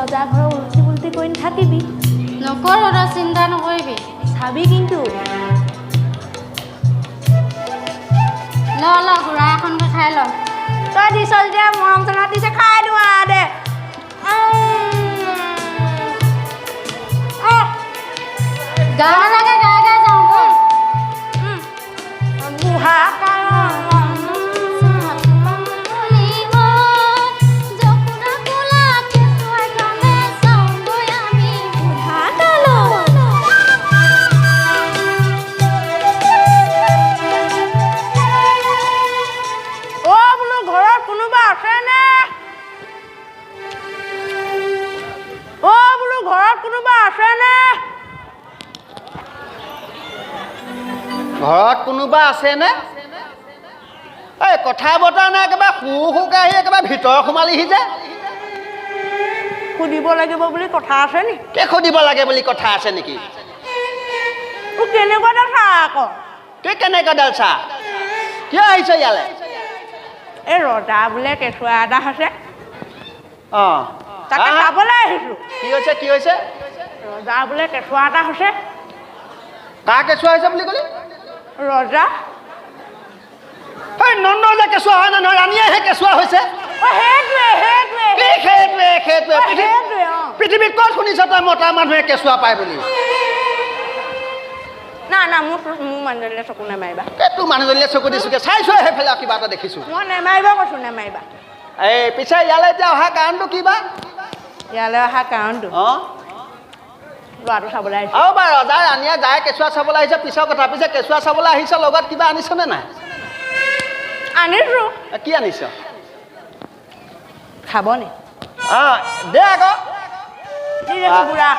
ৰজা ঘৰৰ উল্টি পুল্টি কৰি নাথাকিবি নকৰো তই চিন্তা নকৰিবি চাবি কিন্তু ল গুড়া এখনকে খাই ল তই দিছ যে মৰম চেনেহ দিছে খাই দিওঁ দে গাঁৱলৈকে গাই গাই যাওঁ ব'ল বুঢ়া ঘৰত কোনোবা আছেনে এই কথা বতৰা নাই একেবাৰে শুকে আহি একেবাৰে ভিতৰ সোমালিহি যে সুধিব লাগিব বুলি কথা আছে নি কি সুধিব লাগে বুলি কথা আছে নেকি তোৰ কেনেকুৱা এটা চাহ আকৌ কি কেনেকুৱা ডাল চাহ কিয় আহিছ ইয়ালৈ এই ৰজা বোলে কেঁচুৱা এটা আছে অঁ তাকে চাবলৈ আহিছোঁ কি হৈছে ৰজা বোলে কেঁচুৱা এটা হৈছে কাৰ কেঁচুৱা হৈছে বুলি ক'লি ৰজা এই নন্দ যে কেঁচুৱা হয় নহয় ৰাণীয়েহে কেঁচুৱা হৈছে পৃথিৱীত ক'ত শুনিছ তই মতা মানুহে কেঁচুৱা পায় বুলি না মোৰ মানুহজনীলৈ চকু নেমাৰিবা তোৰ মানুহজনীলৈ চকু দিছোগে চাইছো সেইফালে কিবা এটা দেখিছো মই নেমাৰিবা কৈছো নেমাৰিবা এই পিছে ইয়ালৈ এতিয়া অহা কাৰণটো কি বা ইয়ালৈ অহা কাৰণটো অঁ ল'ৰাটো চাবলৈ আহিছে আৰু বা ৰজা ৰাণীয়ে যায় কেঁচুৱা চাবলৈ আহিছে পিছৰ কথা পিছে কেঁচুৱা চাবলৈ আহিছ লগত কিবা আনিছনে নাই আনিছো কি আনিছ খাবনি অঁ দে আকৌ বুঢ়া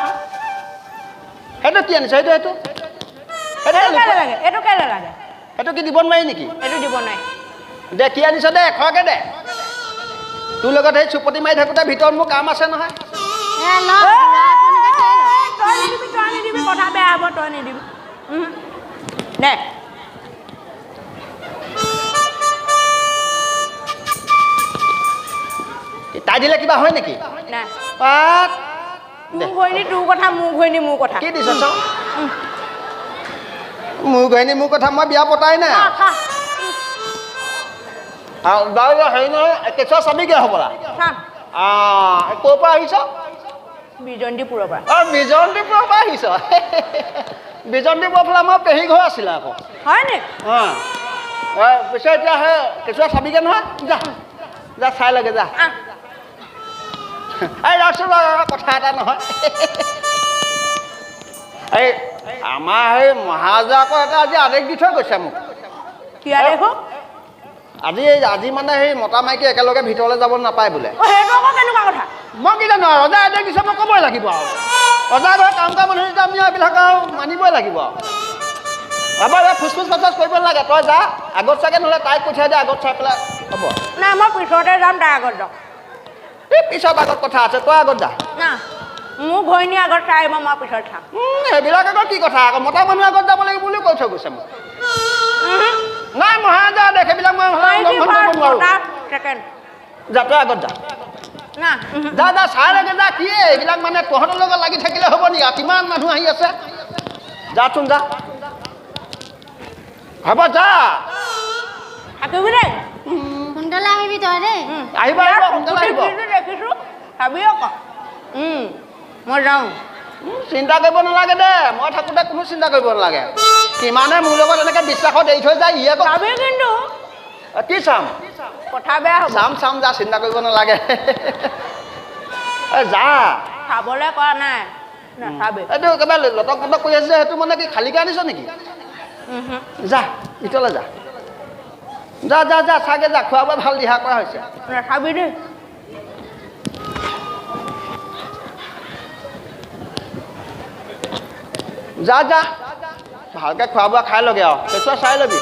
সেইটো কি আনিছ সেইটো এইটো কেলে লাগে সেইটো কি দিব নোৱাৰি নেকি এইটো দিব নোৱাৰি দে কি আনিছ দে এশকে দে তোৰ লগত সেই চুপতি মাৰি থাকোঁতে ভিতৰত মোৰ কাম আছে নহয় তই নিদিবি কথা বেয়া হ'ব তই নিদিবি দে তাই দিলে কিবা হয় নেকি নাই পাত মোৰ ঘৈণী তোৰ কথা মোৰ ঘৈণী মোৰ কথা কি দিছ চাওঁ মোৰ ঘৈণী মোৰ কথা মই বিয়া পতাই নাই বাৰু হেৰি নহয় কেঁচুৱা চাবিগে হ'বলা ক'ৰ পৰা আহিছ বিজন্তীপুৰৰ পৰা অঁ বিজন্তীপুৰৰ পৰা আহিছ বিজন্তীপুৰৰ ফালে আমাৰ পেহী ঘৰ আছিলে আকৌ হয় নি অঁ পিছে এতিয়া সেই কেঁচুৱা চাবিগে নহয় যা চাই লাগে যা এই ৰচোন কথা এটা নহয় এই আমাৰ সেই মহাৰাজা আকৌ এটা আজি আদেশ দি থৈ গৈছে মোক কি আদেশ আজি মানে সেই মতা মাইকী একেলগে ভিতৰলৈ যাব নাপায় বোলে সেইটো আকৌ কেনেকুৱা কথা মই কি জানো ৰজা আদেশ দিছে মই ক'বই লাগিব আৰু ৰজা ঘৰ কাম কৰা মানুহ যেতিয়া আমি এইবিলাক আৰু মানিবই লাগিব আৰু এবাৰ ফুচফুচ ফাচফুচ কৰিব নালাগে তই যা আগত চাগে নহ'লে তাইক পঠিয়াই দে আগত চাই পেলাই হ'ব নাই মই পিছতে যাম তাই আগত যাম এই পিছত আগত কথা আছে তই আগত যা না মোৰ ঘৈণী আগত চাই আহিব মই পিছত চাম সেইবিলাক আগত কি কথা আকৌ মতা মানুহ আগত যাব লাগিব বুলিও কৈ থৈ গৈছে মোক নাই মহাৰাজা আদেশ সেইবিলাক মই নোৱাৰোঁ যা তই আগত যা যা চাই লাগে যা কি এইবিলাক মানে তহঁতৰ লগত লাগি থাকিলে হ'ব নেকি কিমান মানুহ আহি আছে যাচোন যা হ'ব যা থাকিবি দেই সোনকালে আহিবি তই দেই আহিব সোনকালে আহিব দেখিছো চাবি আকৌ মই যাওঁ চিন্তা কৰিব নালাগে দে মই থাকোঁতে কোনো চিন্তা কৰিব নালাগে কিমানে মোৰ লগত এনেকৈ বিশ্বাসত এৰি থৈ যায় ই আকৌ চাবি কিন্তু কি চাম কথা বেয়া হ'ব চাম যা চিন্তা কৰিব নালাগে যা চাবলৈ কৰা নাই নাচাবি এইটো একেবাৰে লটক পটক কৰি আছে সেইটো মানে কি খালীকৈ আনিছ নেকি যা ভিতৰলৈ যা চাগে যা খোৱা বোৱা ভাল দিহা কৰা হৈছে নাচাবি দেই যা ভালকৈ খোৱা বোৱা খাই লগে আৰু কেঁচুৱা চাই ল'বি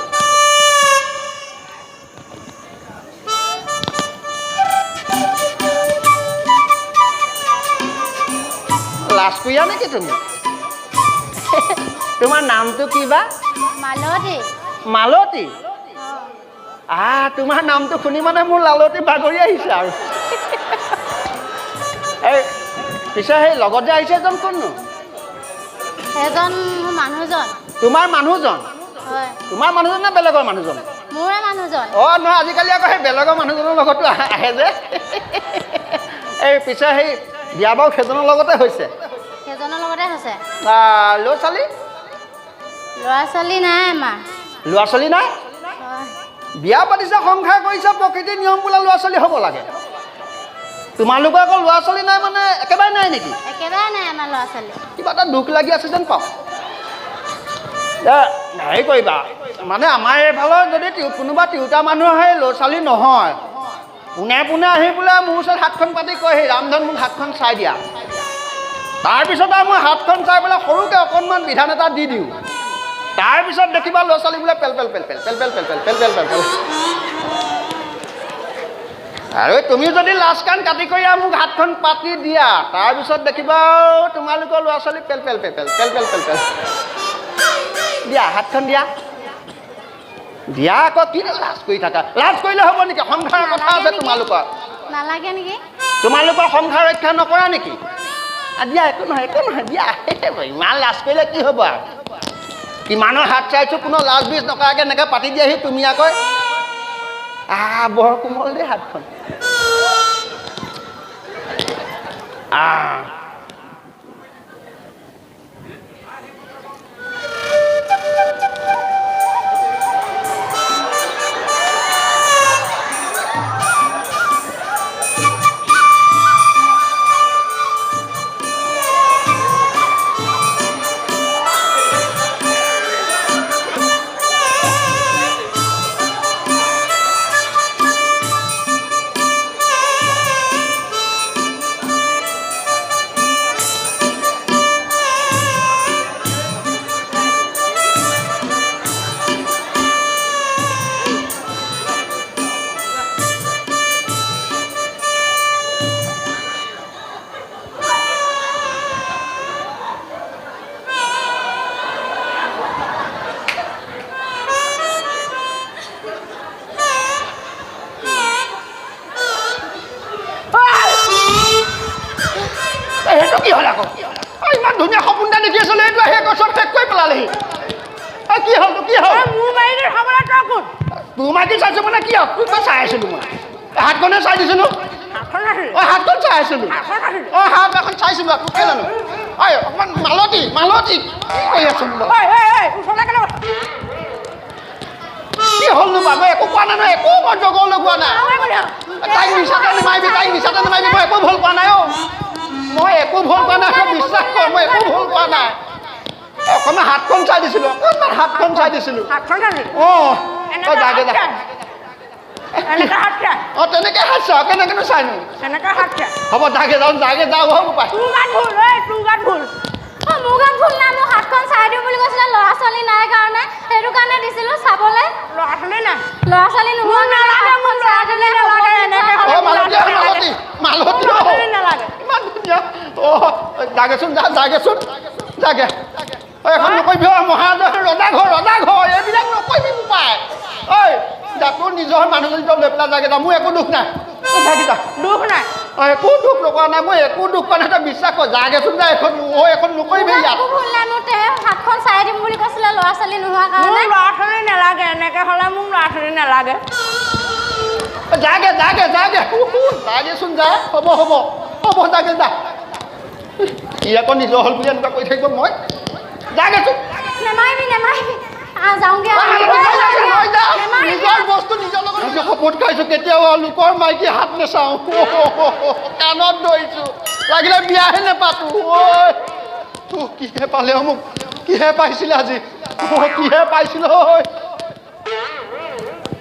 লাজ কৰিয়া নেকি তুমি তোমাৰ নামটো কি বা মালতী মালতী তোমাৰ নামটো শুনি মানে মোৰ লালতী বাগৰি আহিছে আৰু এই পিছে সেই লগত যে আহিছে এজন কোননো এজন মোৰ মানুহজন তোমাৰ মানুহজন হয় তোমাৰ মানুহজন নে বেলেগৰ মানুহজন মোৰে মানুহজন অঁ নহয় আজিকালি আকৌ সেই বেলেগৰ মানুহজনৰ লগতো আহে যে এই পিছে সেই বিয়া বাৰু সেইজনৰ লগতে হৈছে সেইজনৰ লগতে হৈছে ল'ৰা ছোৱালী ল'ৰা ছোৱালী নাই আমাৰ ল'ৰা ছোৱালী নাই হয় বিয়া পাতিছে সংসাৰ কৰিছে প্ৰকৃতিৰ নিয়ম বোলে ল'ৰা ছোৱালী হ'ব লাগে তোমালোকৰ আকৌ ল'ৰা ছোৱালী নাই মানে একেবাৰে নাই নেকি একেবাৰে নাই আমাৰ ল'ৰা ছোৱালী কিবা এটা দুখ লাগি আছে যেন পাওঁ হেৰি কৰিবা মানে আমাৰ এইফালৰ যদি কোনোবা তিৰোতা মানুহ আহে ল'ৰা ছোৱালী নহয় পোনে পোনে আহি বোলে মোৰ ওচৰত হাতখন পাতি কয় সেই ৰামধন মোক হাতখন চাই দিয়া তাৰপিছত আৰু মই হাতখন চাই পেলাই সৰুকৈ অকণমান বিধান এটা দি দিওঁ তাৰপিছত দেখিবা ল'ৰা ছোৱালী বোলে পেল পেল পেল পেল পেল পেল পেল পেল পেল পেল পেল আৰু তুমি যদি লাজ কাণ কাটি কৰি মোক হাতখন পাতি দিয়া তাৰপিছত দেখিবা তোমালোকৰ ল'ৰা ছোৱালী পেল পেল পেল পেল পেল পেল পেল পেল দিয়া হাতখন দিয়া দিয়া আকৌ কি লাজ কৰি থাকা লাজ কৰিলে হ'ব নেকি সংসাৰৰ কথা আছে তোমালোকৰ নালাগে নেকি তোমালোকৰ সংসাৰ ৰক্ষা নকৰা নেকি দিয়া একো নহয় দিয়া ইমান লাজ কৰিলে কি হ'ব আৰু কিমানৰ হাত চাইছোঁ কোনো লাজ বিজ নকৰাকৈ এনেকৈ পাতি দিয়াহি তুমি আকৌ বৰ কোমল দেই হাতখন সেইটো কি হ'ল আকৌ ইমান ধুনীয়া সপোন এটা দেখি আছিলোঁ এইটো সেই গছত শেষ কৰি পেলালেহি কি হ'ল কি হ'ল মোৰ বাৰীতে খাবলৈ তই কোন তোৰ মাইকি চাইছোঁ মানে কি হ'ল তোক চাই আছিলোঁ মই হাতখনে চাই দিছিলোঁ হাতখন চাই আছিলোঁ হাত এখন চাইছিলোঁ আকৌ কেলেনো অকণমান মালতী কি কৰি আছোঁ কি হ'লনো বাবু একো কোৱা নাই একো মই জগৰ লগোৱা নাই তাইক মিছাতে নেমাৰিবি মই একো ভুল কোৱা নাই মই একো ভুল কোৱা নাই বিশ্বাস কৰ মই একো ভুল কোৱা নাই অকণমান হাতখন চাই দিছিলোঁ তই যাগে যা তেনেকৈ হাত চা কেনেকৈনো চাইনো হ'ব যাগে যাওঁ হ'ব পাই তোৰ গাত ভুল মোৰ গাত ভুল নাই মোক হাতখন চাই দিওঁ বুলি কৈছিলে ল'ৰা ছোৱালী নাই কাৰণে সেইটো কাৰণে দিছিলোঁ চাবলৈ ল'ৰা ছোৱালী নাই ল'ৰা ছোৱালী নোহোৱা নালাগে মোক ল'ৰা ছোৱালী নালাগে এনেকৈ মালতী নালাগে ইমান ধুনীয়া যাগেচোন যাগে এখন নকৰিবি মহাৰাজৰ ৰজা ঘৰ এইবিলাক নকৰিবি পায় তোৰ নিজৰ মানুহজনী লৈ পেলাই যাগে যা মোৰ একো দুখ নাই দুখ নাই একো দুখ নকৰা নাই মই একো দুখ কৰা নাই তই বিশ্বাস কৰ যাগেচোন যা এখন নকৰিবি ইয়াত ভুল নাই মোৰ হাতখন চাই দিম বুলি কৈছিলে ল'ৰা ছোৱালী নোহোৱা কাৰণে ল'ৰা ছোৱালী নালাগে এনেকৈ হ'লে মোক ল'ৰা ছোৱালী নালাগে যাগেচোন যা হ'ব যাগে যা ই আকৌ নিজৰ হ'ল বুলি এনেকুৱা কৰি থাকিব মই যাগেচোন নেমাৰিবি যাওঁগে নিজৰ বস্তু নিজৰ লগত শপত খাইছোঁ কেতিয়াও লোকৰ মাইকী হাত নেচাওঁ কাণত ধৰিছোঁ লাগিলে বিয়াহে নেপাতো কিহে পালে মোক কিহে পাইছিলে আজি কিহে পাইছিলোঁ